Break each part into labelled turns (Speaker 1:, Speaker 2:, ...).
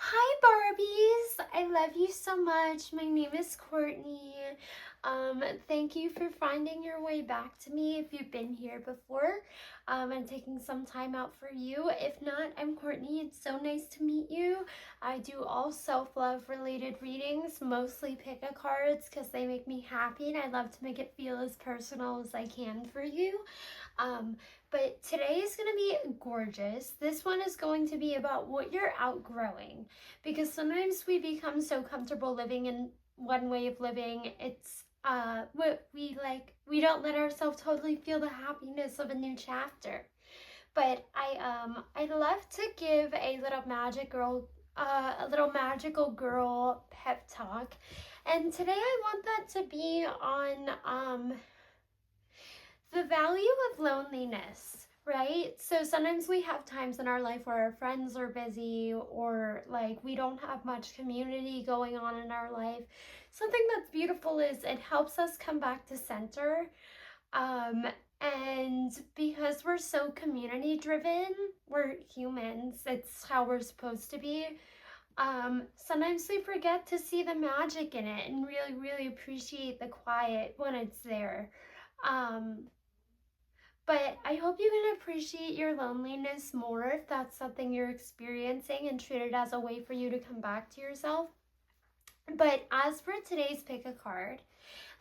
Speaker 1: Hi Barbies! I love you so much. My name is Courtney. Thank you for finding your way back to me if you've been here before and taking some time out for you. If not, I'm Courtney. It's so nice to meet you. I do all self-love related readings, mostly pick-a cards because they make me happy and I love to make it feel as personal as I can for you. But today is going to be gorgeous. This one is going to be about what you're outgrowing, because sometimes we become so comfortable living in one way of living. It's what we don't let ourselves totally feel the happiness of a new chapter. But I love to give a little magical girl pep talk, and today I want that to be on the value of loneliness, right? So sometimes we have times in our life where our friends are busy, or like we don't have much community going on in our life. Something that's beautiful is it helps us come back to center. Um, and because we're so community driven, we're humans, it's how we're supposed to be. Sometimes we forget to see the magic in it and really, really appreciate the quiet when it's there. Um, but I hope you can appreciate your loneliness more if that's something you're experiencing, and treat it as a way for you to come back to yourself. But as for today's pick a card,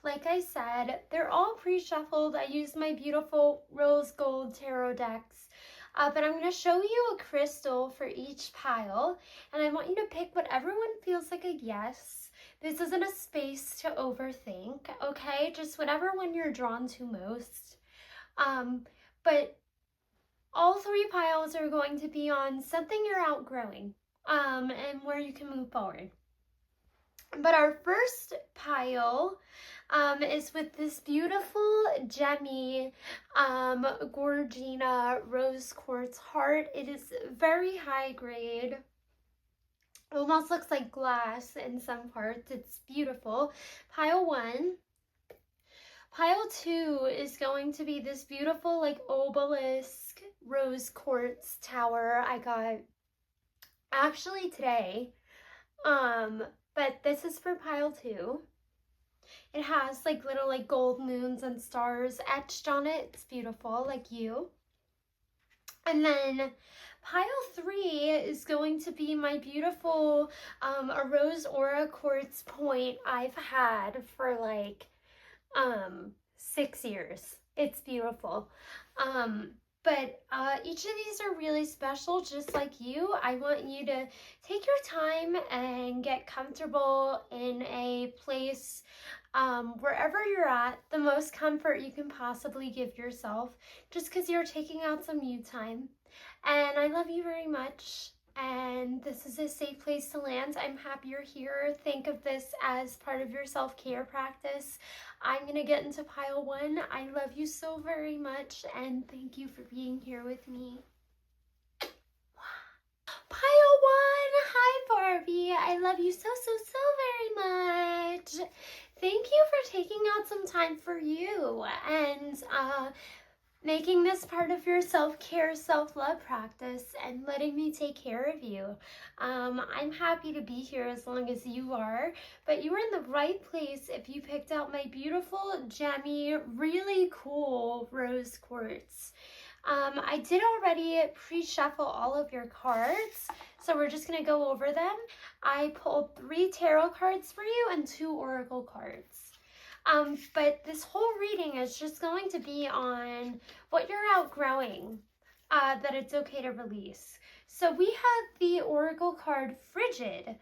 Speaker 1: like I said, they're all pre-shuffled. I used my beautiful rose gold tarot decks. But I'm going to show you a crystal for each pile, and I want you to pick whatever one feels like a yes. This isn't a space to overthink, okay? Just whatever one you're drawn to most. But all three piles are going to be on something you're outgrowing, and where you can move forward. But our first pile is with this beautiful gemmy Gorgina rose quartz heart. It is very high grade. Almost looks like glass in some parts. It's beautiful. Pile 1. Pile 2 is going to be this beautiful like obelisk rose quartz tower I got actually today. But this is for pile 2. It has like little like gold moons and stars etched on it. It's beautiful, like you. And then pile 3 is going to be my beautiful a rose aura quartz point I've had for like 6 years. It's beautiful. But each of these are really special, just like you. I want you to take your time and get comfortable in a place wherever you're at, the most comfort you can possibly give yourself, just because you're taking out some you time. And I love you very much. And this is a safe place to land. I'm happy you're here. Think of this as part of your self-care practice. I'm going to get into pile 1. I love you so very much, and thank you for being here with me. Pile 1! Hi, Barbie. I love you so, so, so very much. Thank you for taking out some time for you and making this part of your self-care, self-love practice, and letting me take care of you. I'm happy to be here as long as you are, but you were in the right place if you picked out my beautiful, gemmy, really cool rose quartz. I did already pre-shuffle all of your cards, so we're just going to go over them. I pulled 3 tarot cards for you and 2 oracle cards. But this whole reading is just going to be on what you're outgrowing, that it's okay to release. So we have the oracle card Frigid.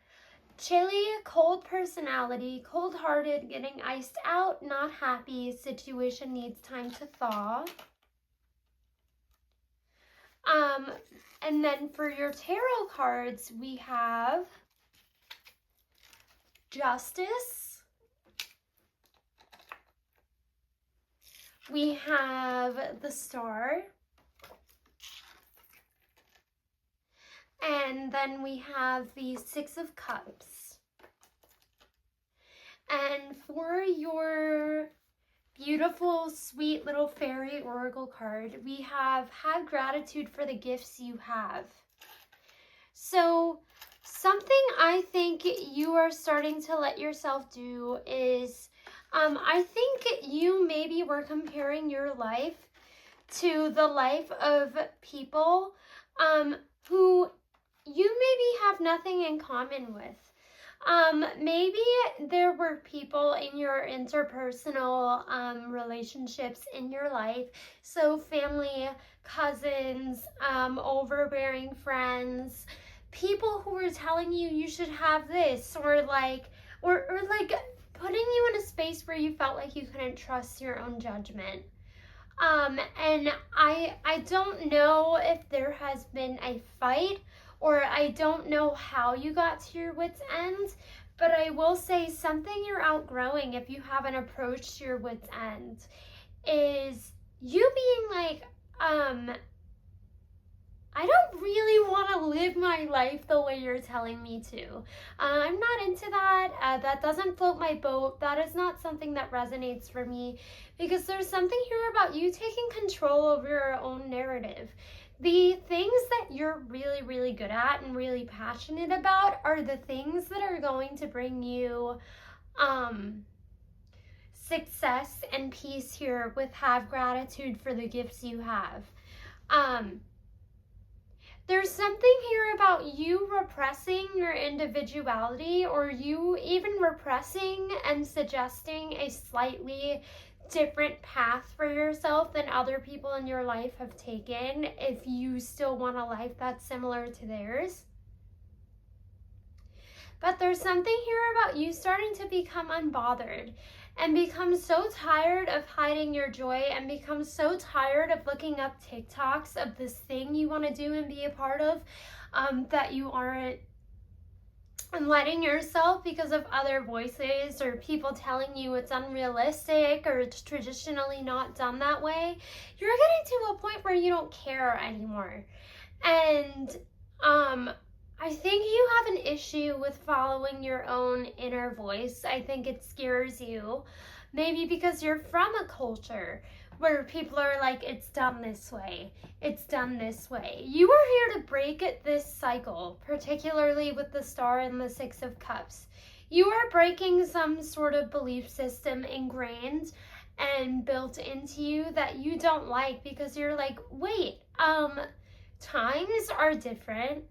Speaker 1: Chilly, cold personality, cold-hearted, getting iced out, not happy, situation needs time to thaw. And then for your tarot cards, we have Justice. We have the Star. And then we have the 6 of Cups. And for your beautiful, sweet little fairy oracle card, we have gratitude for the gifts you have. So Something I think you are starting to let yourself do is, I think you maybe were comparing your life to the life of people who you maybe have nothing in common with. Maybe there were people in your interpersonal relationships in your life, so family, cousins, overbearing friends, people who were telling you you should have this, or like putting you in a space where you felt like you couldn't trust your own judgment. And I don't know if there has been a fight, or I don't know how you got to your wits' end, but I will say something you're outgrowing if you haven't approached your wits' end is you being like, I don't really want to live my life the way you're telling me to. I'm not into that. That doesn't float my boat. That is not something that resonates for me, because there's something here about you taking control over your own narrative. The things that you're really, really good at and really passionate about are the things that are going to bring you success and peace here with have gratitude for the gifts you have. There's something here about you repressing your individuality, or you even repressing and suggesting a slightly different path for yourself than other people in your life have taken if you still want a life that's similar to theirs. But there's something here about you starting to become unbothered and become so tired of hiding your joy, and become so tired of looking up TikToks of this thing you want to do and be a part of, that you aren't, and letting yourself, because of other voices or people telling you it's unrealistic or it's traditionally not done that way, you're getting to a point where you don't care anymore. And I think you have an issue with following your own inner voice. I think it scares you. Maybe because you're from a culture where people are like, it's done this way. It's done this way. You are here to break this cycle, particularly with the Star and the Six of Cups. You are breaking some sort of belief system ingrained and built into you that you don't like, because you're like, wait, times are different.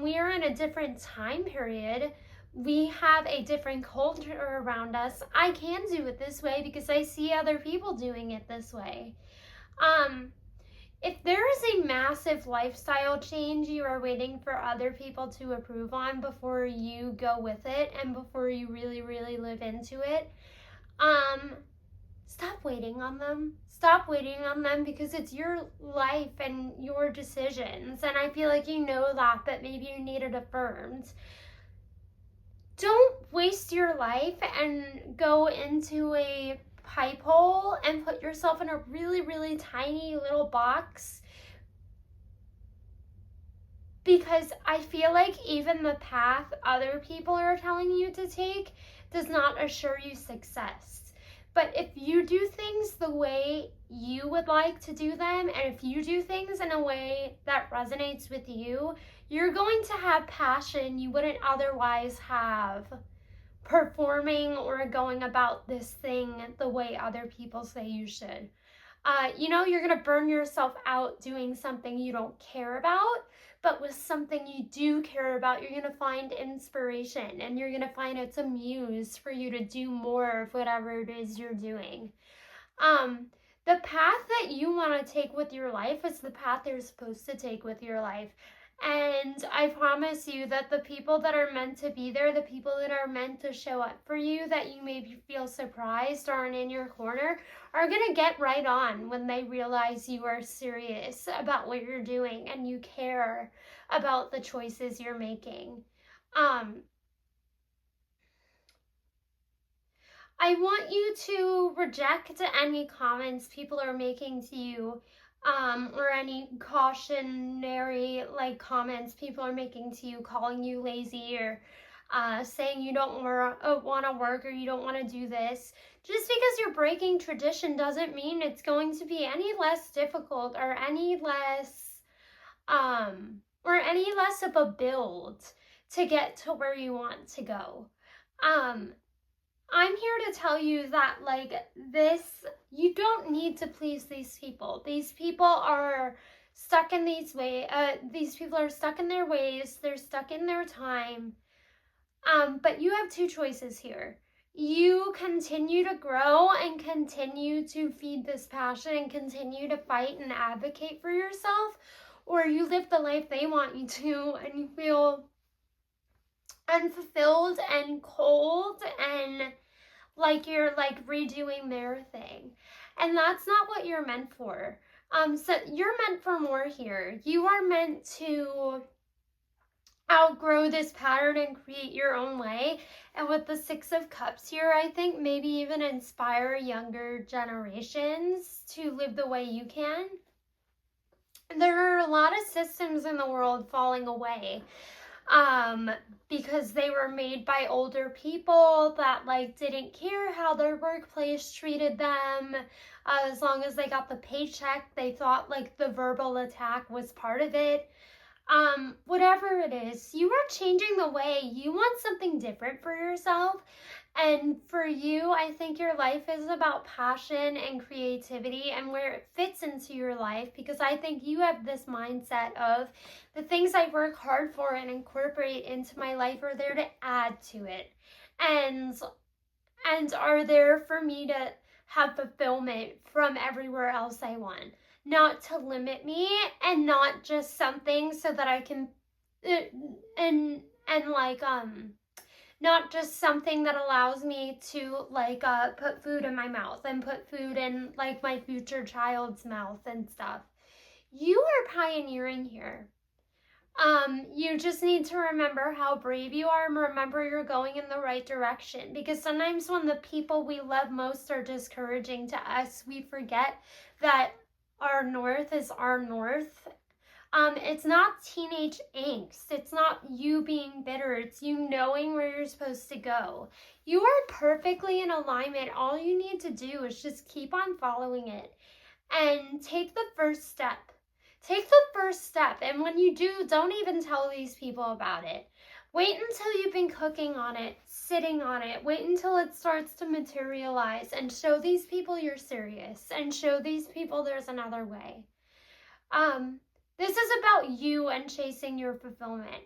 Speaker 1: We are in a different time period. We have a different culture around us. I can do it this way because I see other people doing it this way. If there is a massive lifestyle change you are waiting for other people to approve on before you go with it and before you really, really live into it, stop waiting on them. Stop waiting on them, because it's your life and your decisions. And I feel like you know that, but maybe you need it affirmed. Don't waste your life and go into a pipe hole and put yourself in a really, really tiny little box, because I feel like even the path other people are telling you to take does not assure you success. But if you do things the way you would like to do them, and if you do things in a way that resonates with you, you're going to have passion you wouldn't otherwise have performing or going about this thing the way other people say you should. You're going to burn yourself out doing something you don't care about, but with something you do care about, you're going to find inspiration, and you're going to find it's a muse for you to do more of whatever it is you're doing. The path that you want to take with your life is the path you're supposed to take with your life. And I promise you that the people that are meant to be there, the people that are meant to show up for you, that you maybe feel surprised aren't in your corner, are going to get right on when they realize you are serious about what you're doing and you care about the choices you're making. I want you to reject any comments people are making to you, or any cautionary comments people are making to you, calling you lazy, or saying you don't want to work, or you don't want to do this. Just because you're breaking tradition doesn't mean it's going to be any less difficult, or any less of a build to get to where you want to go. I'm here to tell you that, like, you don't need to please these people. These people are stuck in these people are stuck in their ways. They're stuck in their time. But you have two choices here. You continue to grow and continue to feed this passion and continue to fight and advocate for yourself, or you live the life they want you to and you feel unfulfilled and cold and like you're like redoing their thing. And that's not what you're meant for. So you're meant for more here. You are meant to outgrow this pattern and create your own way. And with the Six of Cups here, I think maybe even inspire younger generations to live the way you can. There are a lot of systems in the world falling away because they were made by older people that like didn't care how their workplace treated them. As long as they got the paycheck, they thought like the verbal attack was part of it. Whatever it is, you are changing the way. You want something different for yourself. And for you, I think your life is about passion and creativity and where it fits into your life, because I think you have this mindset of the things I work hard for and incorporate into my life are there to add to it and are there for me to have fulfillment from everywhere else I want, not to limit me and not just something so that I can not just something that allows me to like put food in my mouth and put food in like my future child's mouth and stuff. You are pioneering here. You just need to remember how brave you are and remember you're going in the right direction, because sometimes when the people we love most are discouraging to us, we forget that our north is our north. It's not teenage angst. It's not you being bitter. It's you knowing where you're supposed to go. You are perfectly in alignment. All you need to do is just keep on following it and take the first step. Take the first step. And when you do, don't even tell these people about it. Wait until you've been cooking on it, sitting on it. Wait until it starts to materialize and show these people you're serious and show these people there's another way. This is about you and chasing your fulfillment.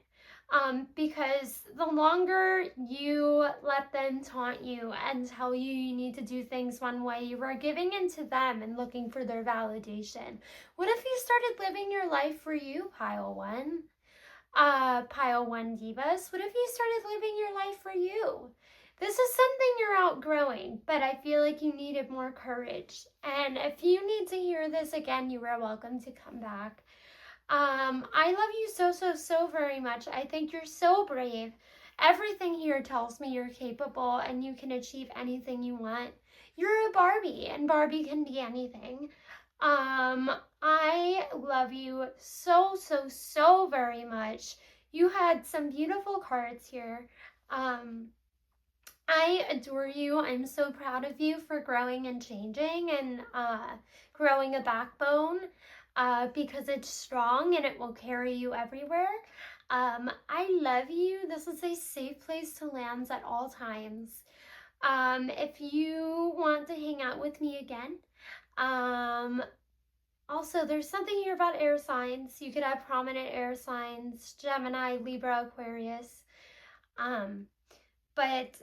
Speaker 1: Because the longer you let them taunt you and tell you you need to do things one way, you are giving in to them and looking for their validation. What if you started living your life for you, Pile 1? Pile 1 Divas, what if you started living your life for you? This is something you're outgrowing, but I feel like you needed more courage. And if you need to hear this again, you are welcome to come back. I love you so very much. I think you're so brave. Everything here tells me you're capable and you can achieve anything you want. You're a Barbie, and Barbie can be anything. I love you so very much. You had some beautiful cards here. I adore you. I'm so proud of you for growing and changing and growing a backbone. Because it's strong and it will carry you everywhere. I love you. This is a safe place to land at all times. If you want to hang out with me again, also there's something here about air signs. You could have prominent air signs, Gemini, Libra, Aquarius. But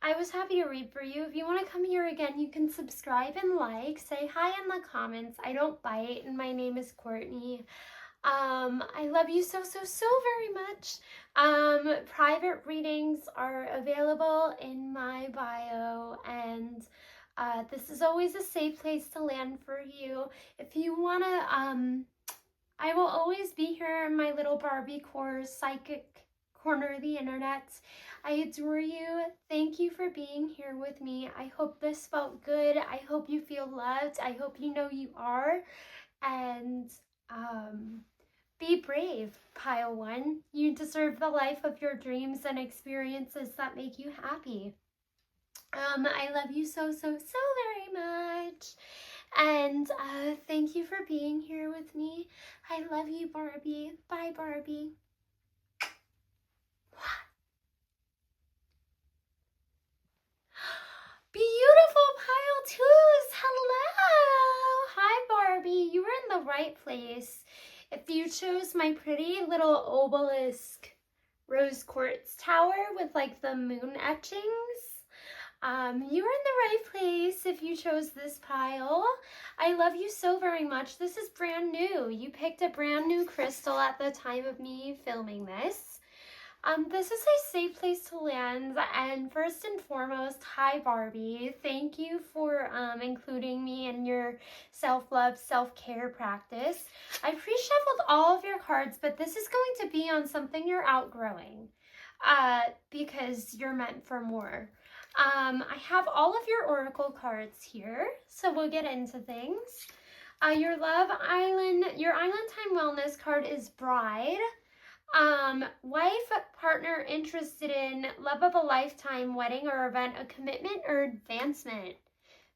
Speaker 1: I was happy to read for you. If you want to come here again, you can subscribe and like. Say hi in the comments. I don't bite, and my name is Courtney. I love you so very much. Private readings are available in my bio, and this is always a safe place to land for you. If you want to, I will always be here in my little Barbie core psychic corner of the internet. I adore you. Thank you for being here with me. I hope this felt good. I hope you feel loved. I hope you know you are. And be brave, Pile 1. You deserve the life of your dreams and experiences that make you happy. I love you so very much. And thank you for being here with me. I love you, Barbie. Bye, Barbie. Beautiful pile twos. Hello. Hi, Barbie. You were in the right place. If you chose my pretty little obelisk rose quartz tower with like the moon etchings, you were in the right place if you chose this pile. I love you so very much. This is brand new. You picked a brand new crystal at the time of me filming this. This is a safe place to land, and first and foremost, hi Barbie. Thank you for including me in your self-love, self-care practice. I pre-shuffled all of your cards, but this is going to be on something you're outgrowing because you're meant for more. I have all of your oracle cards here, so we'll get into things. Your Island Time Wellness card is Bride. Wife, partner interested in love of a lifetime, wedding or event, a commitment or advancement.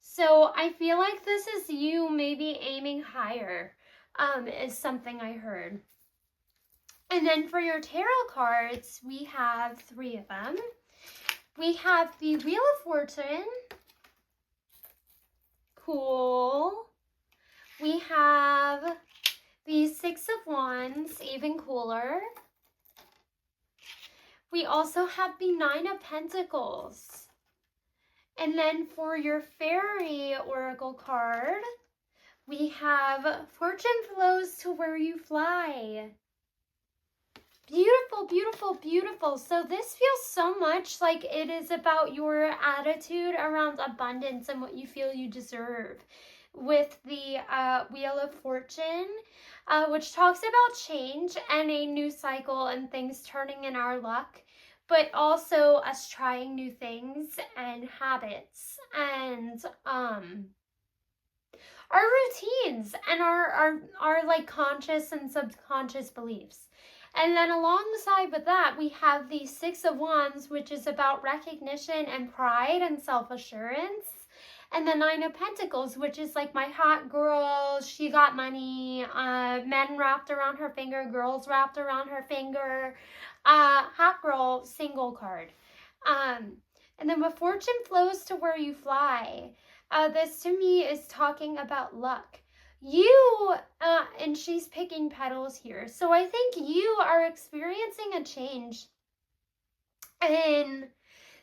Speaker 1: So I feel like this is you maybe aiming higher, is something I heard. And then for your tarot cards, we have 3 of them. We have the Wheel of Fortune. Cool. We have the 6 of Wands, even cooler. We also have the 9 of Pentacles. And then for your Fairy Oracle card, we have Fortune flows to where you fly. Beautiful, beautiful, beautiful. So this feels so much like it is about your attitude around abundance and what you feel you deserve. With the Wheel of Fortune, which talks about change and a new cycle and things turning in our luck, but also us trying new things and habits and our routines and our like conscious and subconscious beliefs. And then alongside with that, we have the 6 of Wands, which is about recognition and pride and self-assurance. And the 9 of Pentacles, which is like my hot girl, she got money, men wrapped around her finger, girls wrapped around her finger, hot girl single card. And then with Fortune flows to where you fly, this to me is talking about luck. You, and she's picking petals here. So I think you are experiencing a change in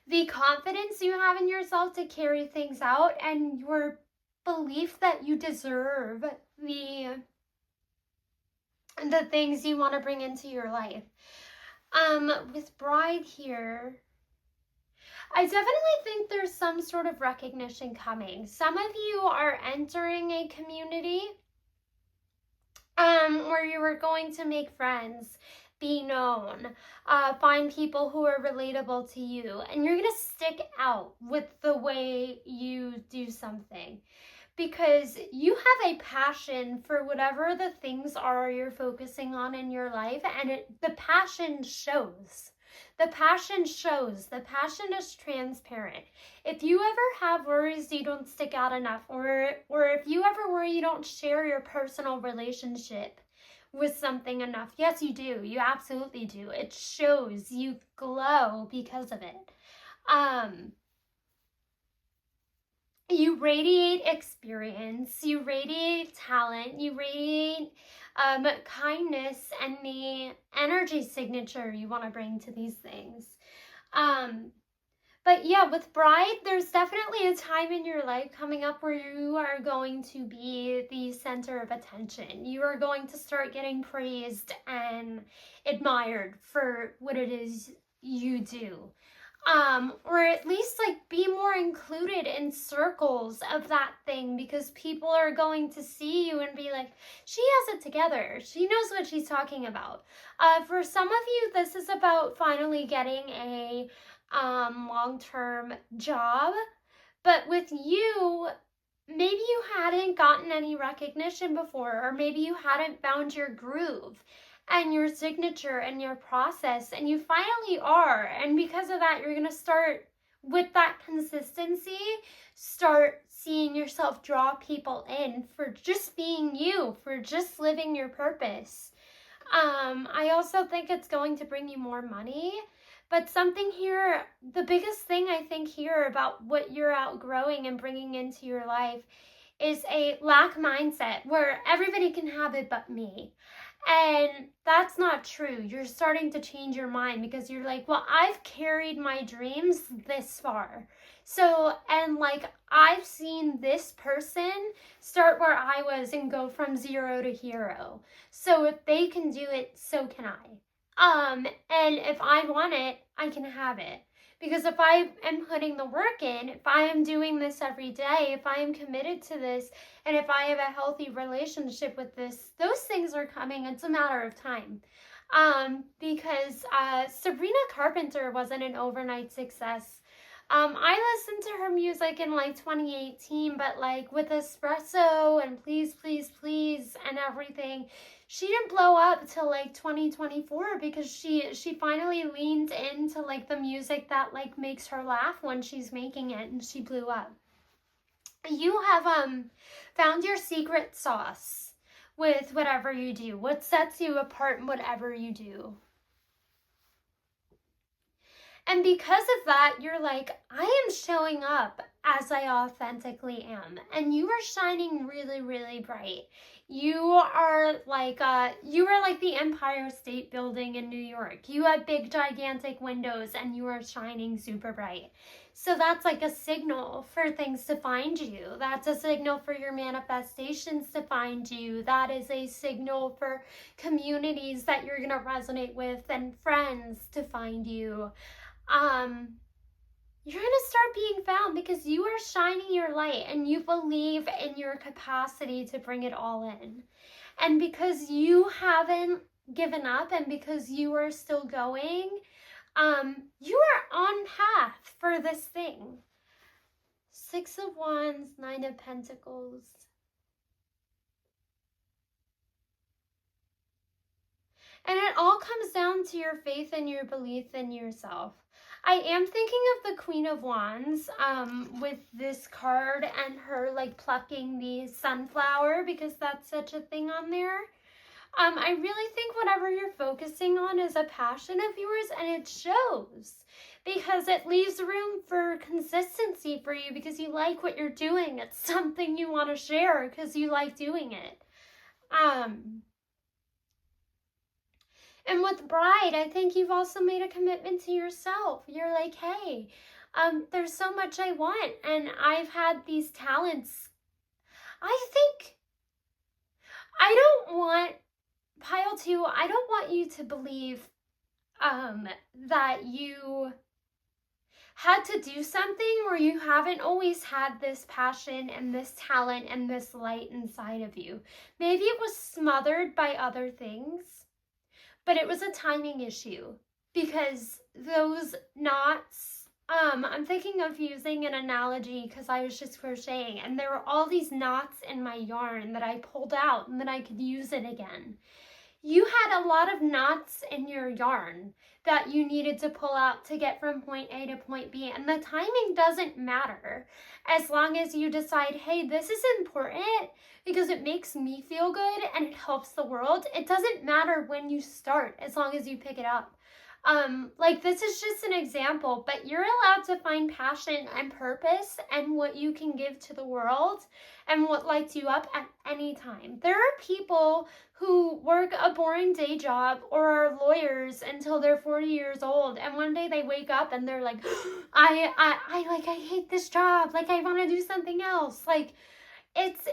Speaker 1: the confidence you have in yourself to carry things out and your belief that you deserve the things you want to bring into your life. With Bride here, I definitely think there's some sort of recognition coming. Some of you are entering a community where you are going to make friends, be known, find people who are relatable to you, and you're going to stick out with the way you do something because you have a passion for whatever the things are you're focusing on in your life, and the passion shows. The passion shows. The passion is transparent. If you ever have worries you don't stick out enough, or if you ever worry you don't share your personal relationship with something enough, yes, you do. You absolutely do. It shows. You glow because of it. You radiate experience, you radiate talent, you radiate kindness and the energy signature you want to bring to these things. But yeah, with Bride, there's definitely a time in your life coming up where you are going to be the center of attention. You are going to start getting praised and admired for what it is you do. Or at least like be more included in circles of that thing, because people are going to see you and be like, she has it together. She knows what she's talking about. For some of you, this is about finally getting a long-term job. But with you, maybe you hadn't gotten any recognition before, or maybe you hadn't found your groove and your signature and your process, and you finally are. And because of that, you're going to start with that consistency, start seeing yourself draw people in for just being you, for just living your purpose. I also think it's going to bring you more money, But something here, the biggest thing I think here about what you're outgrowing and bringing into your life is a lack mindset where everybody can have it but me. And that's not true. You're starting to change your mind because you're like, well, I've carried my dreams this far. So, and like, I've seen this person start where I was and go from 0 to hero. So if they can do it, so can I. And if I want it, I can have it. Because if I am putting the work in, if I am doing this every day, if I am committed to this, and if I have a healthy relationship with this, those things are coming. It's a matter of time. Because Sabrina Carpenter wasn't an overnight success. I listened to her music in like 2018, but like with Espresso and Please, Please, Please and everything, she didn't blow up till like 2024 because she finally leaned into like the music that like makes her laugh when she's making it, and she blew up. You have found your secret sauce with whatever you do. What sets you apart in whatever you do. And because of that, you're like, I am showing up as I authentically am. And you are shining really, really bright. You are like the Empire State Building in New York. You have big, gigantic windows and you are shining super bright. So that's like a signal for things to find you. That's a signal for your manifestations to find you. That is a signal for communities that you're going to resonate with and friends to find you. You're going to start being found because you are shining your light and you believe in your capacity to bring it all in. And because you haven't given up and because you are still going, you are on path for this thing. 6 of Wands, 9 of Pentacles. And it all comes down to your faith and your belief in yourself. I am thinking of the Queen of Wands with this card and her like plucking the sunflower because that's such a thing on there. I really think whatever you're focusing on is a passion of yours, and it shows because it leaves room for consistency for you because you like what you're doing. It's something you want to share because you like doing it. And with Bride, I think you've also made a commitment to yourself. You're like, hey, there's so much I want, and I've had these talents. I think I don't want, Pile 2, I don't want you to believe that you had to do something where you haven't always had this passion and this talent and this light inside of you. Maybe it was smothered by other things. But it was a timing issue because those knots, I'm thinking of using an analogy because I was just crocheting and there were all these knots in my yarn that I pulled out and then I could use it again. You had a lot of knots in your yarn that you needed to pull out to get from point A to point B, and the timing doesn't matter as long as you decide, hey, this is important because it makes me feel good and it helps the world. It doesn't matter when you start as long as you pick it up. Like this is just an example, but you're allowed to find passion and purpose and what you can give to the world and what lights you up at any time. There are people who work a boring day job or are lawyers until they're 40 years old, and one day they wake up and they're like, I hate this job. Like I want to do something else. Like it's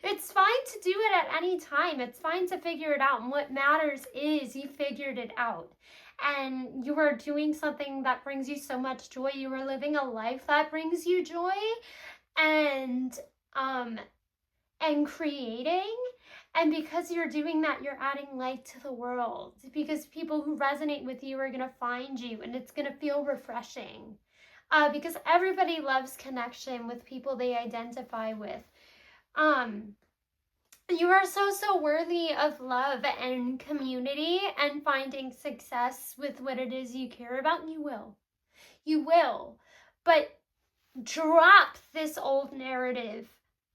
Speaker 1: it's fine to do it at any time. It's fine to figure it out. And what matters is you figured it out. And you are doing something that brings you so much joy. You are living a life that brings you joy and creating. And because you're doing that, you're adding light to the world. Because people who resonate with you are going to find you and it's going to feel refreshing. Because everybody loves connection with people they identify with. You are so worthy of love and community and finding success with what it is you care about, and you will. You will. But drop this old narrative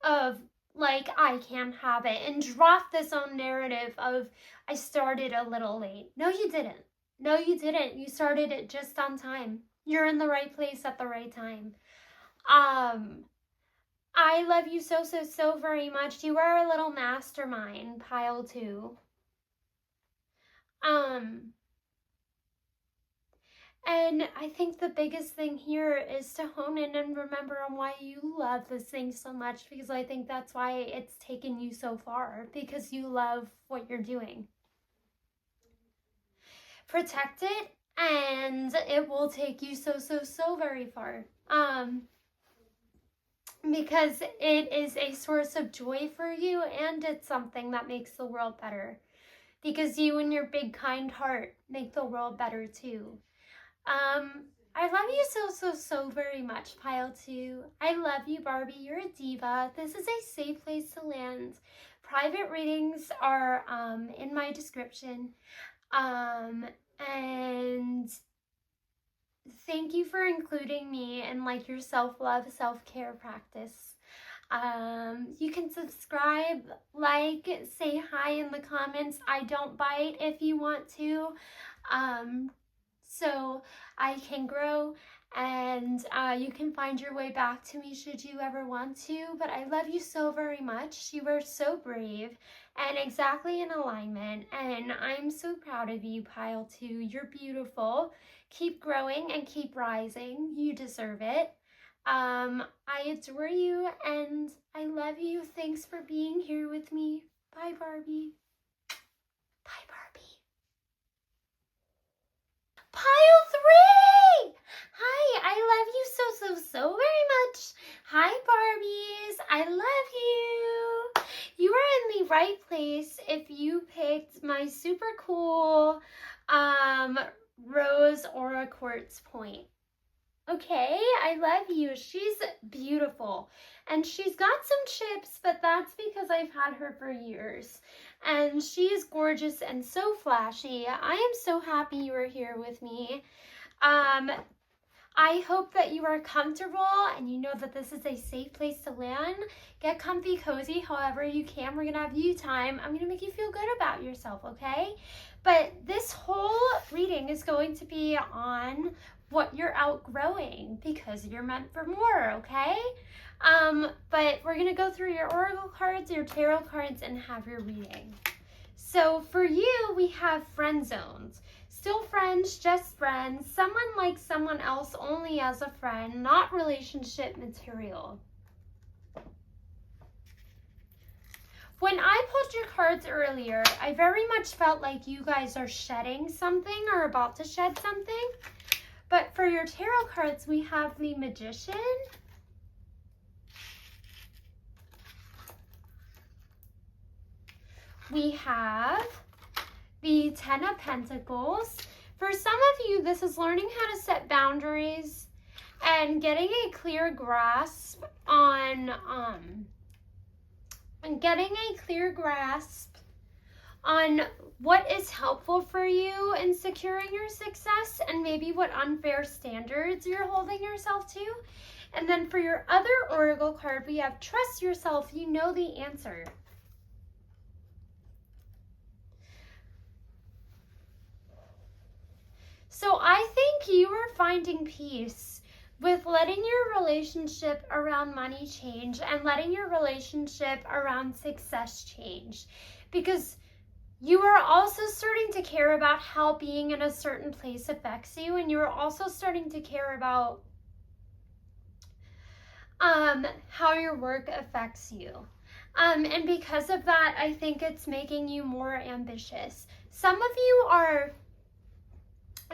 Speaker 1: of like, I can't have it, and drop this old narrative of I started a little late. No, you didn't. No, you didn't. You started it just on time. You're in the right place at the right time. I love you so, so, so very much. You are a little mastermind, pile 2. And I think the biggest thing here is to hone in and remember on why you love this thing so much, because I think that's why it's taken you so far, because you love what you're doing. Protect it, and it will take you so, so, so very far. Because it is a source of joy for you, and it's something that makes the world better. Because you and your big, kind heart make the world better too. I love you so, so, so very much, pile 2. I love you, Barbie. You're a diva. This is a safe place to land. Private readings are in my description. And thank you for including me in like your self-love, self-care practice. You can subscribe, like, say hi in the comments. I don't bite if you want to. So I can grow, and you can find your way back to me should you ever want to. But I love you so very much. You were so brave and exactly in alignment, and I'm so proud of you, pile 2. You're beautiful. Keep growing and keep rising. You deserve it. I adore you and I love you. Thanks for being here with me. Bye, Barbie. Bye, Barbie. Pile 3! Hi, I love you so, so, so very much. Hi, Barbies. I love you. You are in the right place if you picked my super cool Rose Aura Quartz point. Okay, I love you. She's beautiful. And she's got some chips, but that's because I've had her for years. And she is gorgeous and so flashy. I am so happy you are here with me. I hope that you are comfortable and you know that this is a safe place to land. Get comfy, cozy, however you can. We're going to have you time. I'm going to make you feel good about yourself, okay? But this whole reading is going to be on what you're outgrowing, because you're meant for more, okay? But we're going to go through your oracle cards, your tarot cards, and have your reading. So for you, we have friend zones. Still friends, just friends. Someone likes someone else only as a friend, not relationship material. When I pulled your cards earlier, I very much felt like you guys are shedding something or about to shed something. But for your tarot cards, we have the Magician, we have the Ten of Pentacles. For some of you, this is learning how to set boundaries and getting a clear grasp on what is helpful for you in securing your success, and maybe what unfair standards you're holding yourself to. And then for your other oracle card, we have Trust Yourself. You know the answer. So I think you are finding peace with letting your relationship around money change and letting your relationship around success change, because you are also starting to care about how being in a certain place affects you, and you're also starting to care about how your work affects you. And because of that, I think it's making you more ambitious. Some of you are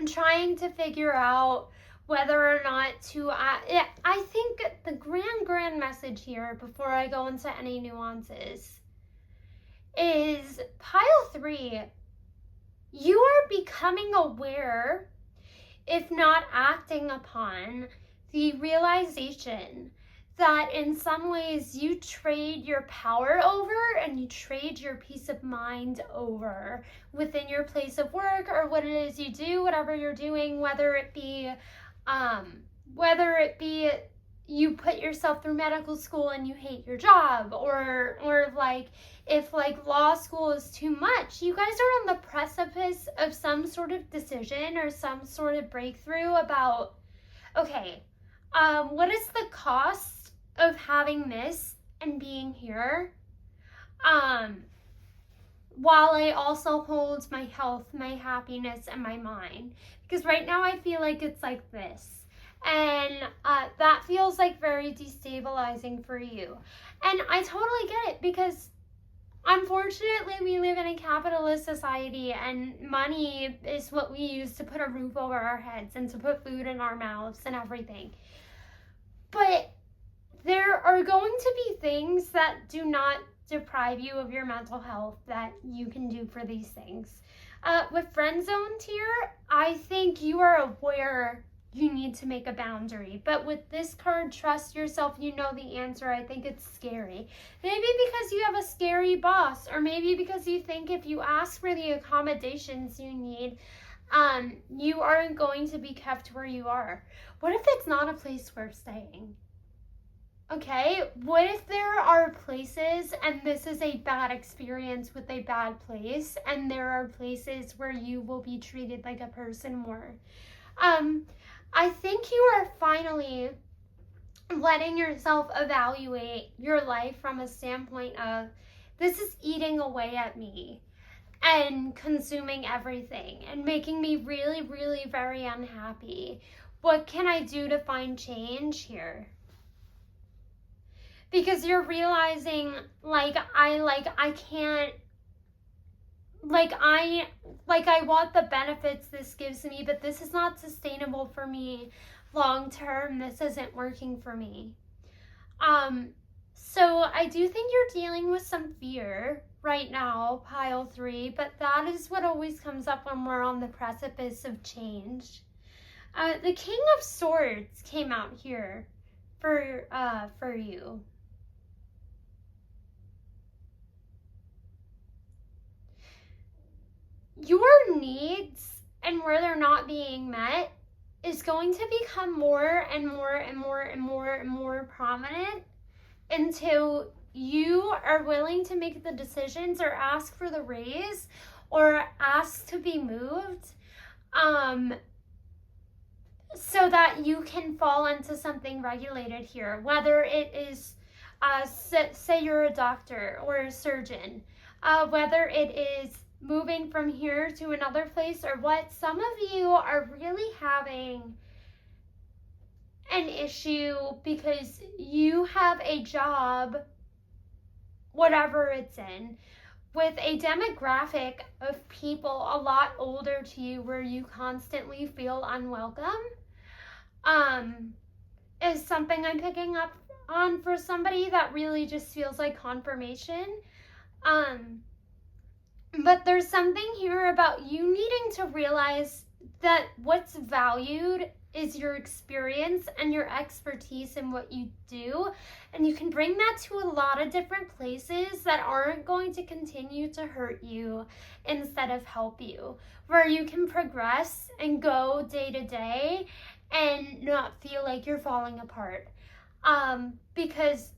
Speaker 1: trying to figure out whether or not to, I think the grand message here, before I go into any nuances, is pile 3, you are becoming aware, if not acting upon, the realization that in some ways you trade your power over and you trade your peace of mind over within your place of work or what it is you do, whatever you're doing, whether it be you put yourself through medical school and you hate your job, or like if like law school is too much. You guys are on the precipice of some sort of decision or some sort of breakthrough about, okay, what is the cost of having this and being here, while I also hold my health, my happiness, and my mind? Because right now I feel like it's like this. And that feels like very destabilizing for you. And I totally get it, because unfortunately we live in a capitalist society, and money is what we use to put a roof over our heads and to put food in our mouths and everything. But there are going to be things that do not deprive you of your mental health that you can do for these things. With friend zoned here, I think you are aware you need to make a boundary. But with this card, trust yourself, you know the answer. I think it's scary. Maybe because you have a scary boss, or maybe because you think if you ask for the accommodations you need, you aren't going to be kept where you are. What if it's not a place worth staying? Okay, what if there are places, and this is a bad experience with a bad place, and there are places where you will be treated like a person more? I think you are finally letting yourself evaluate your life from a standpoint of, this is eating away at me and consuming everything and making me really, really very unhappy. What can I do to find change here? Because you're realizing, I can't, I want the benefits this gives me, but this is not sustainable for me long term. This isn't working for me. So I do think you're dealing with some fear right now, pile 3, but that is what always comes up when we're on the precipice of change. The King of Swords came out here for you. Your needs and where they're not being met is going to become more and more and more and more and more prominent until you are willing to make the decisions or ask for the raise or ask to be moved, so that you can fall into something regulated here, whether it is, say you're a doctor or a surgeon, whether it is moving from here to another place, or what. Some of you are really having an issue because you have a job, whatever it's in, with a demographic of people a lot older to you, where you constantly feel unwelcome, is something I'm picking up on for somebody that really just feels like confirmation. But there's something here about you needing to realize that what's valued is your experience and your expertise in what you do. And you can bring that to a lot of different places that aren't going to continue to hurt you instead of help you, where you can progress and go day to day and not feel like you're falling apart. Because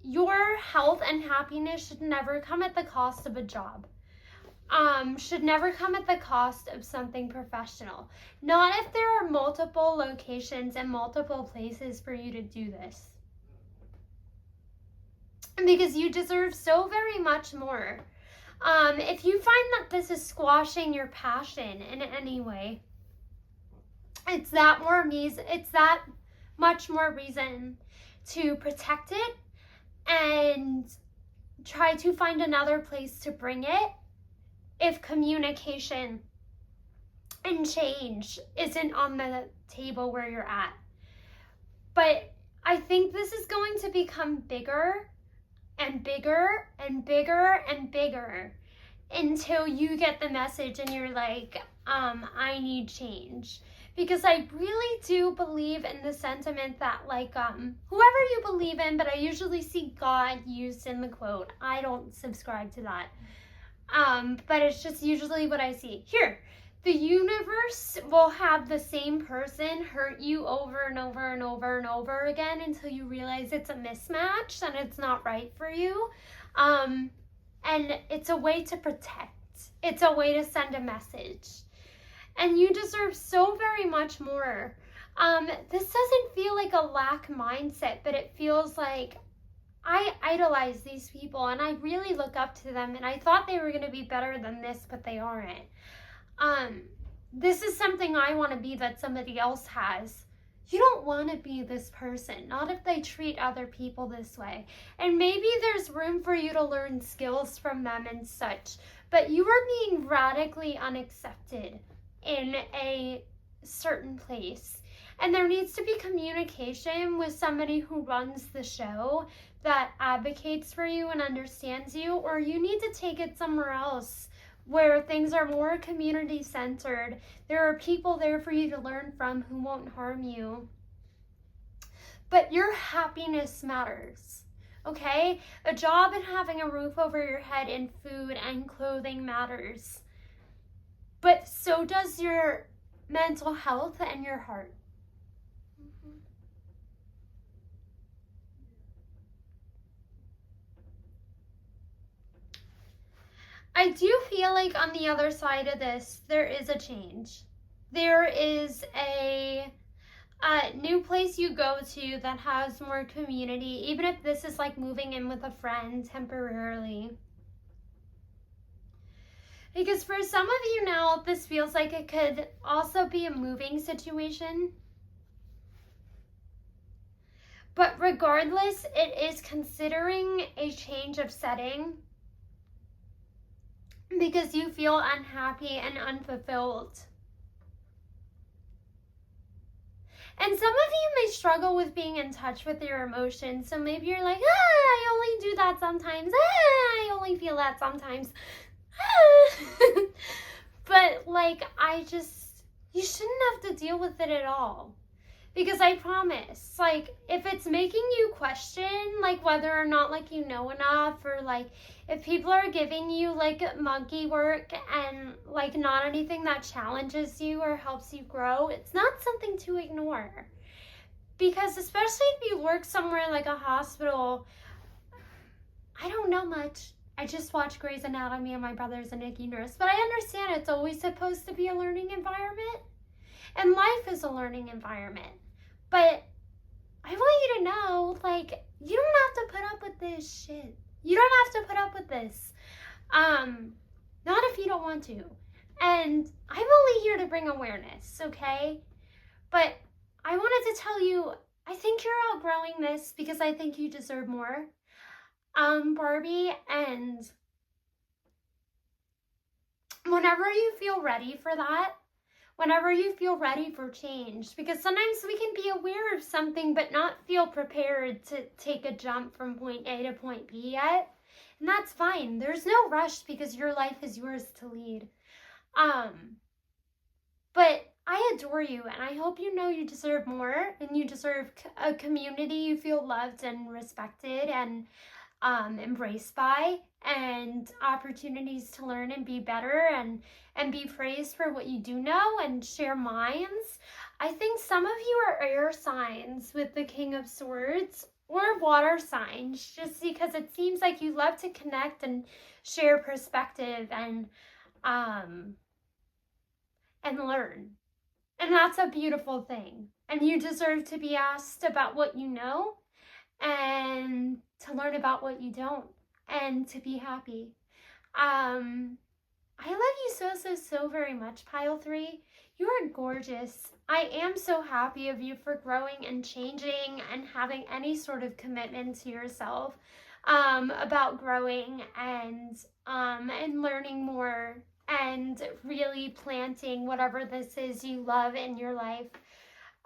Speaker 1: your health and happiness should never come at the cost of a job. Should never come at the cost of something professional. Not if there are multiple locations and multiple places for you to do this. Because you deserve so very much more. If you find that this is squashing your passion in any way, it's that much more reason to protect it and try to find another place to bring it if communication and change isn't on the table where you're at. But I think this is going to become bigger and bigger and bigger and bigger until you get the message and you're like, I need change. Because I really do believe in the sentiment that, whoever you believe in, but I usually see God used in the quote. I don't subscribe to that. But it's just usually what I see. Here, the universe will have the same person hurt you over and over and over and over again until you realize it's a mismatch and it's not right for you. And it's a way to protect. It's a way to send a message. And you deserve so very much more. This doesn't feel like a lack mindset, but it feels like I idolize these people and I really look up to them, and I thought they were going to be better than this, but they aren't. This is something I want to be that somebody else has. You don't want to be this person, not if they treat other people this way. And maybe there's room for you to learn skills from them and such, but you are being radically unaccepted in a certain place. And there needs to be communication with somebody who runs the show that advocates for you and understands you, or you need to take it somewhere else where things are more community centered. There are people there for you to learn from who won't harm you. But your happiness matters, okay? A job and having a roof over your head and food and clothing matters. But so does your mental health and your heart. I do feel like on the other side of this, there is a change. There is a new place you go to that has more community, even if this is like moving in with a friend temporarily. Because for some of you now, this feels like it could also be a moving situation. But regardless, it is considering a change of setting because you feel unhappy and unfulfilled. And some of you may struggle with being in touch with your emotions. So maybe you're like, I only do that sometimes. I only feel that sometimes. But like, you shouldn't have to deal with it at all. Because I promise, like, if it's making you question, like, whether or not, like, you know enough, or, like, if people are giving you, like, monkey work and, like, not anything that challenges you or helps you grow, it's not something to ignore. Because especially if you work somewhere like a hospital, I don't know much. I just watch Grey's Anatomy and my brother's a NICU nurse, but I understand it's always supposed to be a learning environment. And life is a learning environment. But I want you to know, like, you don't have to put up with this shit. You don't have to put up with this. Not if you don't want to. And I'm only here to bring awareness, okay? But I wanted to tell you, I think you're outgrowing this because I think you deserve more. Barbie, and whenever you feel ready for that, whenever you feel ready for change, because sometimes we can be aware of something but not feel prepared to take a jump from point A to point B yet, and that's fine. There's no rush because your life is yours to lead. But I adore you, and I hope you know you deserve more, and you deserve a community you feel loved and respected and embraced by, and opportunities to learn and be better and be praised for what you do know and share minds. I think some of you are air signs with the King of Swords, or water signs, just because it seems like you love to connect and share perspective and learn. And that's a beautiful thing. And you deserve to be asked about what you know and to learn about what you don't and to be happy. I love you so very much, Pile 3. You are gorgeous. I am so happy of you for growing and changing and having any sort of commitment to yourself about growing and learning more and really planting whatever this is you love in your life.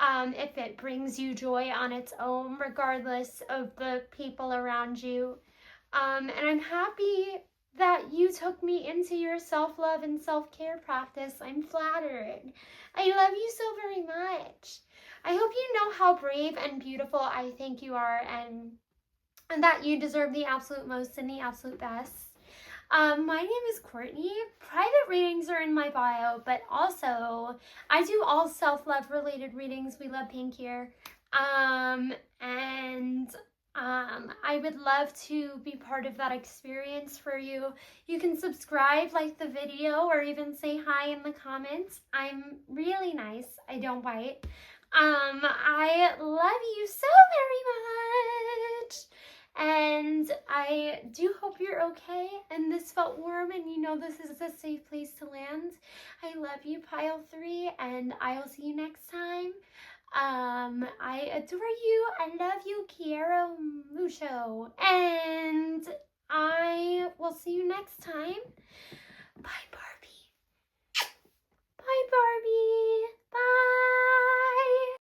Speaker 1: If it brings you joy on its own, regardless of the people around you. And I'm happy that you took me into your self-love and self-care practice. I'm flattered. I love you so very much. I hope you know how brave and beautiful I think you are, and that you deserve the absolute most and the absolute best. My name is Courtney. Private readings are in my bio, but also I do all self-love related readings. We love pink here. And I would love to be part of that experience for you. You can subscribe, like the video, or even say hi in the comments. I'm really nice. I don't bite. I love you so very much. And I do hope you're okay. And this felt warm, and you know this is a safe place to land. I love you, Pile 3, and I will see you next time. I adore you. I love you, quiero mucho. And I will see you next time. Bye.